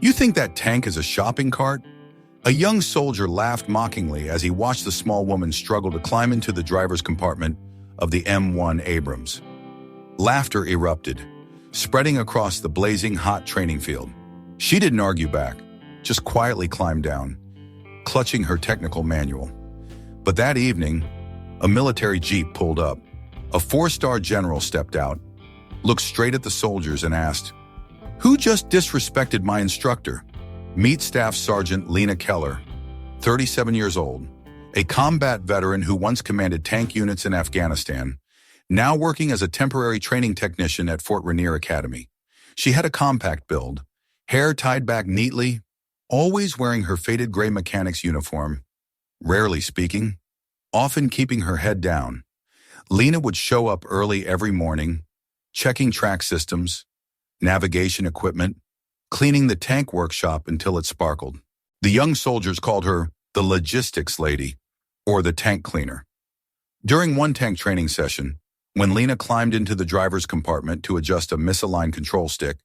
You think that tank is a shopping cart? A young soldier laughed mockingly as he watched the small woman struggle to climb into the driver's compartment of the M1 Abrams. Laughter erupted, spreading across the blazing hot training field. She didn't argue back, just quietly climbed down, clutching her technical manual. But that evening, a military jeep pulled up. A 4-star general stepped out, looked straight at the soldiers and asked, "Who just disrespected my instructor?" Meet Staff Sergeant Lena Keller, 37 years old, a combat veteran who once commanded tank units in Afghanistan, now working as a temporary training technician at Fort Rainier Academy. She had a compact build, hair tied back neatly, always wearing her faded gray mechanic's uniform, rarely speaking, often keeping her head down. Lena would show up early every morning, checking track systems, navigation equipment, cleaning the tank workshop until it sparkled. The young soldiers called her the logistics lady, or the tank cleaner. During one tank training session, when Lena climbed into the driver's compartment to adjust a misaligned control stick,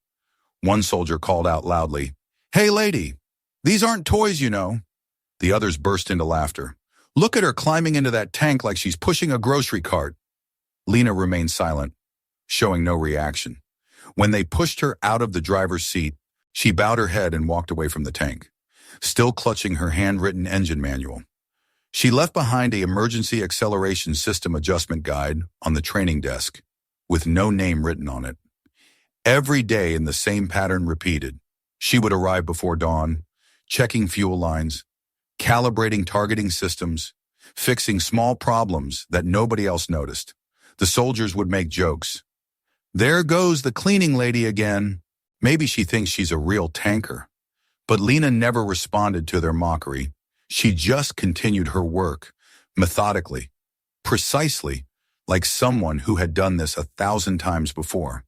one soldier called out loudly, "Hey lady, these aren't toys, you know." The others burst into laughter. "Look at her climbing into that tank like she's pushing a grocery cart." Lena remained silent, showing no reaction. When they pushed her out of the driver's seat, she bowed her head and walked away from the tank, still clutching her handwritten engine manual. She left behind an emergency acceleration system adjustment guide on the training desk, with no name written on it. Every day in the same pattern repeated. She would arrive before dawn, checking fuel lines, calibrating targeting systems, fixing small problems that nobody else noticed. The soldiers would make jokes. "There goes the cleaning lady again. Maybe she thinks she's a real tanker." But Lena never responded to their mockery. She just continued her work, methodically, precisely, like someone who had done this 1,000 times before.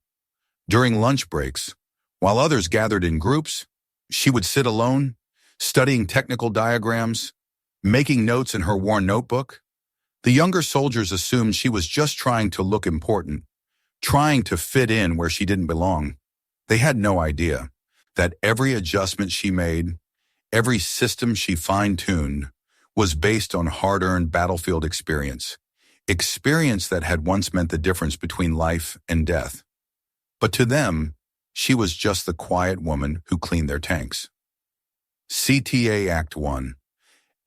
During lunch breaks, while others gathered in groups, she would sit alone, studying technical diagrams, making notes in her worn notebook. The younger soldiers assumed she was just trying to look important, trying to fit in where she didn't belong. They had no idea that every adjustment she made, every system she fine-tuned, was based on hard-earned battlefield experience that had once meant the difference between life and death. But to them, she was just the quiet woman who cleaned their tanks. CTA Act 1.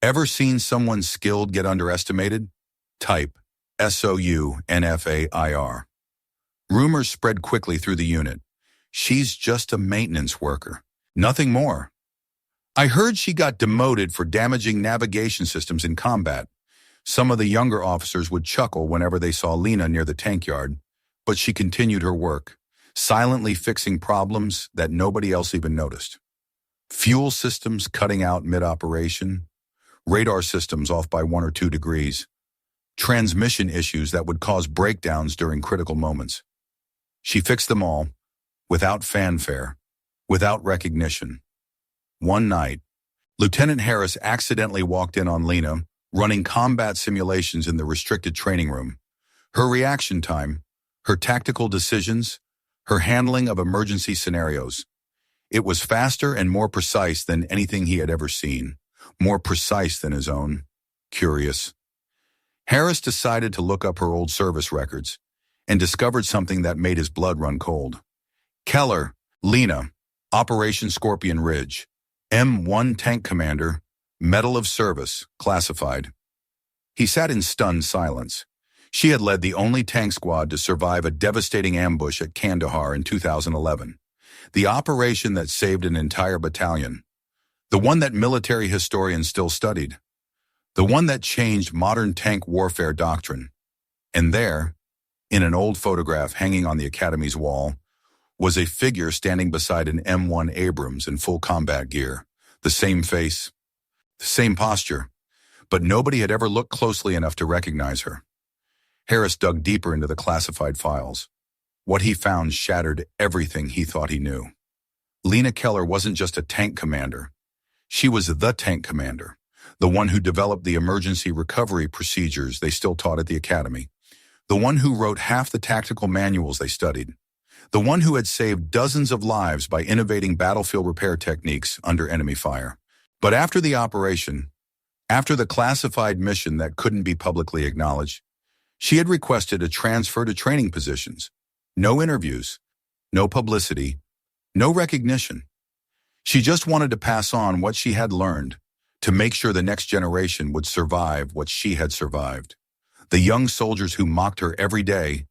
Ever seen someone skilled get underestimated? Type SOUNFAIR. Rumors spread quickly through the unit. "She's just a maintenance worker. Nothing more. I heard she got demoted for damaging navigation systems in combat." Some of the younger officers would chuckle whenever they saw Lena near the tank yard, but she continued her work, silently fixing problems that nobody else even noticed. Fuel systems cutting out mid-operation, radar systems off by 1 or 2 degrees, transmission issues that would cause breakdowns during critical moments. She fixed them all, without fanfare, without recognition. One night, Lieutenant Harris accidentally walked in on Lena, running combat simulations in the restricted training room. Her reaction time, her tactical decisions, her handling of emergency scenarios. It was faster and more precise than anything he had ever seen, more precise than his own. Curious. Harris decided to look up her old service records and discovered something that made his blood run cold. Keller, Lena, Operation Scorpion Ridge, M1 Tank Commander, Medal of Service, classified. He sat in stunned silence. She had led the only tank squad to survive a devastating ambush at Kandahar in 2011. The operation that saved an entire battalion. The one that military historians still studied. The one that changed modern tank warfare doctrine. And there, in an old photograph hanging on the Academy's wall, was a figure standing beside an M1 Abrams in full combat gear. The same face, the same posture, but nobody had ever looked closely enough to recognize her. Harris dug deeper into the classified files. What he found shattered everything he thought he knew. Lena Keller wasn't just a tank commander. She was the tank commander, the one who developed the emergency recovery procedures they still taught at the Academy, the one who wrote half the tactical manuals they studied, the one who had saved dozens of lives by innovating battlefield repair techniques under enemy fire. But after the operation, after the classified mission that couldn't be publicly acknowledged, she had requested a transfer to training positions. No interviews, no publicity, no recognition. She just wanted to pass on what she had learned, to make sure the next generation would survive what she had survived. The young soldiers who mocked her every day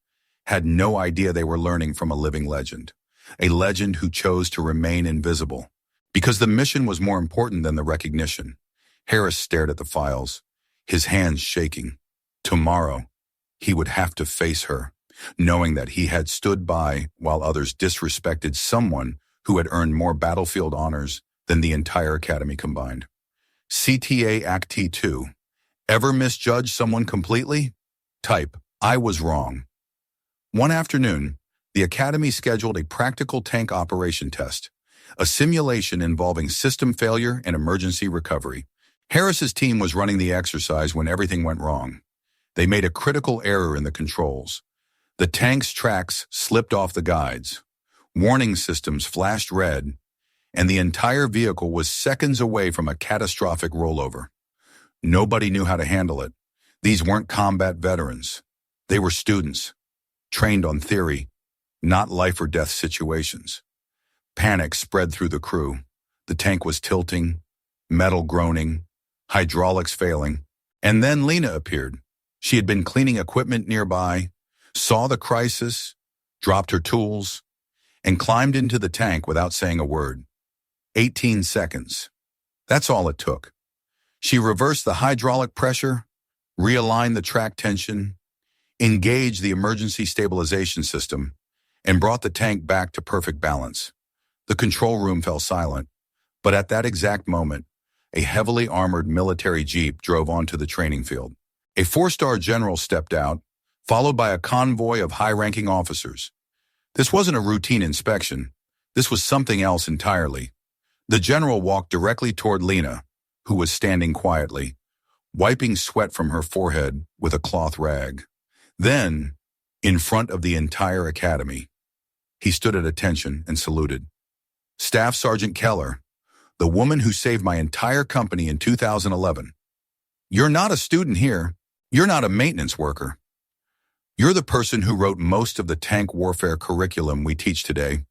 had no idea they were learning from a living legend, a legend who chose to remain invisible. Because the mission was more important than the recognition. Harris stared at the files, his hands shaking. Tomorrow, he would have to face her, knowing that he had stood by while others disrespected someone who had earned more battlefield honors than the entire academy combined. CTA Act T2. Ever misjudge someone completely? Type, I was wrong. One afternoon, the academy scheduled a practical tank operation test, a simulation involving system failure and emergency recovery. Harris's team was running the exercise when everything went wrong. They made a critical error in the controls. The tank's tracks slipped off the guides. Warning systems flashed red, and the entire vehicle was seconds away from a catastrophic rollover. Nobody knew how to handle it. These weren't combat veterans. They were students, trained on theory, not life or death situations. Panic spread through the crew. The tank was tilting, metal groaning, hydraulics failing. And then Lena appeared. She had been cleaning equipment nearby, saw the crisis, dropped her tools, and climbed into the tank without saying a word. 18 seconds. That's all it took. She reversed the hydraulic pressure, realigned the track tension, engaged the emergency stabilization system, and brought the tank back to perfect balance. The control room fell silent, but at that exact moment, a heavily armored military jeep drove onto the training field. A 4-star general stepped out, followed by a convoy of high-ranking officers. This wasn't a routine inspection. This was something else entirely. The general walked directly toward Lena, who was standing quietly, wiping sweat from her forehead with a cloth rag. Then, in front of the entire academy, he stood at attention and saluted. Staff Sergeant Keller, the woman who saved my entire company in 2011. You're not a student here. You're not a maintenance worker. You're the person who wrote most of the tank warfare curriculum we teach today.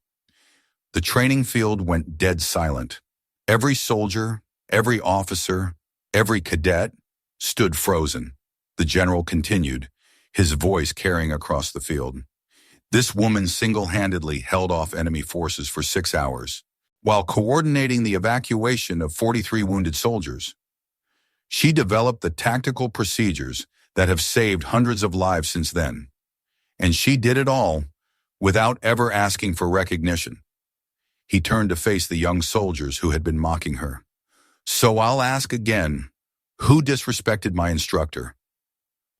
The training field went dead silent. Every soldier, every officer, every cadet stood frozen. The general continued, his voice carrying across the field. This woman single-handedly held off enemy forces for 6 hours, while coordinating the evacuation of 43 wounded soldiers. She developed the tactical procedures that have saved hundreds of lives since then. And she did it all without ever asking for recognition. He turned to face the young soldiers who had been mocking her. So I'll ask again, who disrespected my instructor?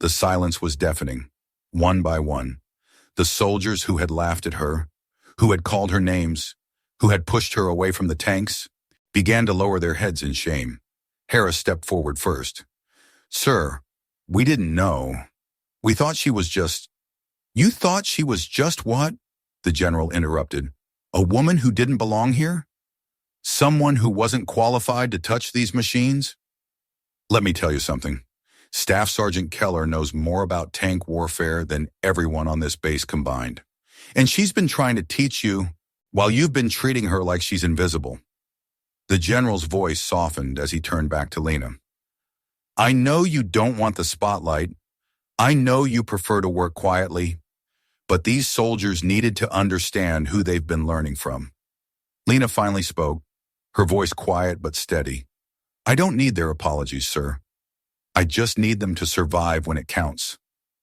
The silence was deafening. One by one, the soldiers who had laughed at her, who had called her names, who had pushed her away from the tanks, began to lower their heads in shame. Harris stepped forward first. Sir, we didn't know. We thought she was just... You thought she was just what? The general interrupted. A woman who didn't belong here? Someone who wasn't qualified to touch these machines? Let me tell you something. Staff Sergeant Keller knows more about tank warfare than everyone on this base combined. And she's been trying to teach you while you've been treating her like she's invisible. The general's voice softened as he turned back to Lena. I know you don't want the spotlight. I know you prefer to work quietly. But these soldiers needed to understand who they've been learning from. Lena finally spoke, her voice quiet but steady. I don't need their apologies, sir. I just need them to survive when it counts.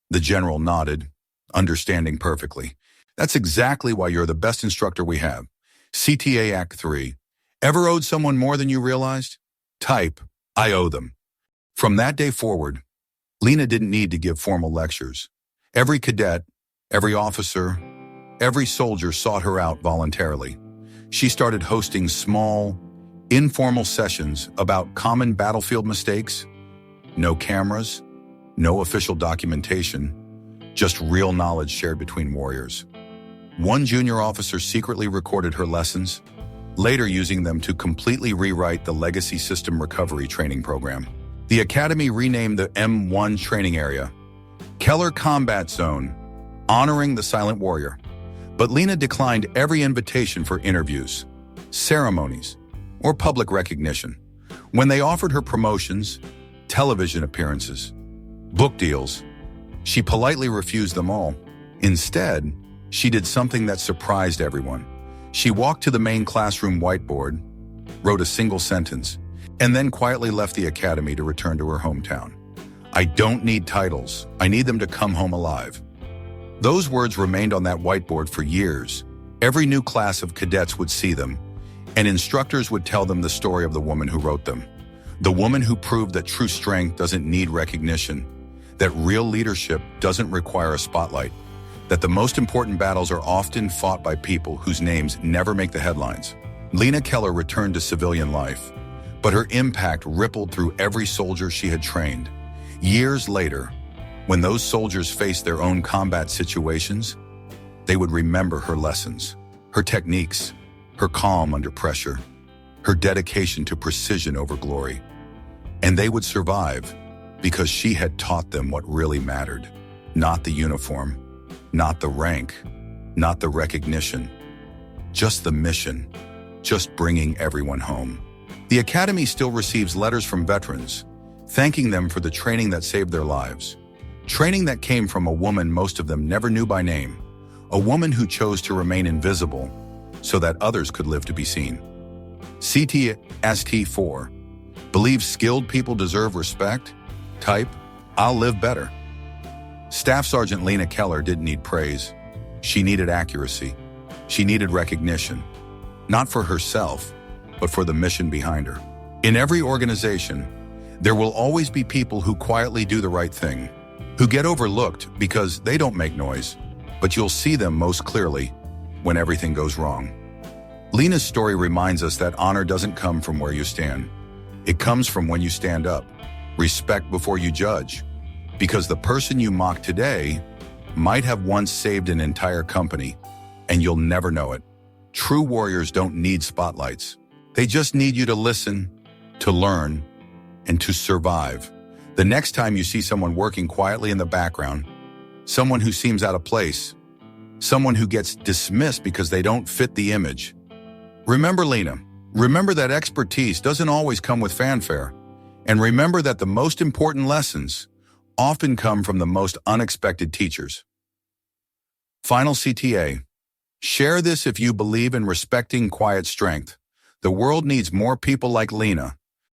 The general nodded, understanding perfectly. That's exactly why you're the best instructor we have. CTA Act 3. Ever owed someone more than you realized? Type, I owe them. From that day forward, Lena didn't need to give formal lectures. Every cadet, every officer, every soldier sought her out voluntarily. She started hosting small, informal sessions about common battlefield mistakes. No cameras, no official documentation, just real knowledge shared between warriors. One junior officer secretly recorded her lessons, later using them to completely rewrite the legacy system recovery training program. The academy renamed the M1 training area Keller Combat Zone, honoring the silent warrior. But Lena declined every invitation for interviews, ceremonies, or public recognition. When they offered her promotions, television appearances, book deals, she politely refused them all. Instead, she did something that surprised everyone. She walked to the main classroom whiteboard, wrote a single sentence, and then quietly left the academy to return to her hometown. "I don't need titles. I need them to come home alive." Those words remained on that whiteboard for years. Every new class of cadets would see them, and instructors would tell them the story of the woman who wrote them. The woman who proved that true strength doesn't need recognition, that real leadership doesn't require a spotlight, that the most important battles are often fought by people whose names never make the headlines. Lena Keller returned to civilian life, but her impact rippled through every soldier she had trained. Years later, when those soldiers faced their own combat situations, they would remember her lessons, her techniques, her calm under pressure, her dedication to precision over glory. And they would survive because she had taught them what really mattered. Not the uniform, not the rank, not the recognition, just the mission, just bringing everyone home. The Academy still receives letters from veterans, thanking them for the training that saved their lives. Training that came from a woman most of them never knew by name, a woman who chose to remain invisible so that others could live to be seen. CTST4. Believe skilled people deserve respect? Type, "I'll live better." Staff Sergeant Lena Keller didn't need praise. She needed accuracy. She needed recognition, not for herself, but for the mission behind her. In every organization, there will always be people who quietly do the right thing, who get overlooked because they don't make noise, but you'll see them most clearly when everything goes wrong. Lena's story reminds us that honor doesn't come from where you stand. It comes from when you stand up. Respect before you judge, because the person you mock today might have once saved an entire company, and you'll never know it. True warriors don't need spotlights. They just need you to listen, to learn, and to survive. The next time you see someone working quietly in the background, someone who seems out of place, someone who gets dismissed because they don't fit the image, remember Lena. Remember that expertise doesn't always come with fanfare. And remember that the most important lessons often come from the most unexpected teachers. Final CTA. Share this if you believe in respecting quiet strength. The world needs more people like Lena.